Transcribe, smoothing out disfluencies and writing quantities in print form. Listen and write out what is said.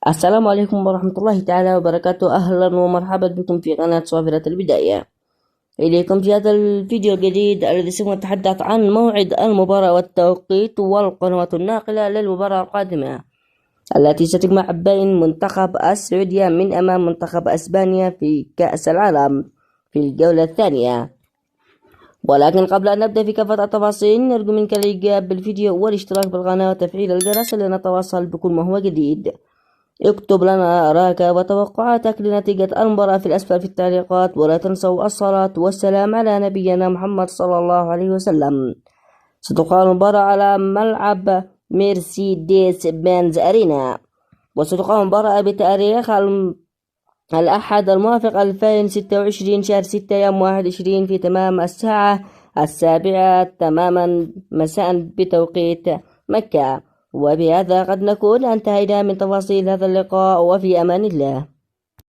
السلام عليكم ورحمة الله تعالى وبركاته. أهلا ومرحبا بكم في قناة صافرة البداية. إليكم في هذا الفيديو الجديد الذي سوف نتحدث عن موعد المباراة والتوقيت والقنوات الناقلة للمباراة القادمة التي ستجمع بين منتخب السعودية من أمام منتخب أسبانيا في كأس العالم في الجولة الثانية. ولكن قبل أن نبدأ في كافة التفاصيل نرجو منك الإعجاب بالفيديو والاشتراك بالقناة وتفعيل الجرس لنتواصل بكل ما هو جديد. اكتب لنا آراءك وتوقعاتك لنتيجة المباراة في الأسفل في التعليقات، ولا تنسوا الصلاة والسلام على نبينا محمد صلى الله عليه وسلم. ستقام المباراة على ملعب مرسيدس بنز أرينا، وستقام المباراة بتاريخ الأحد الموافق 2026 شهر 6 يوم 21 في تمام الساعة 7 تماما مساء بتوقيت مكة. وبهذا قد نكون انتهينا من تفاصيل هذا اللقاء، وفي أمان الله.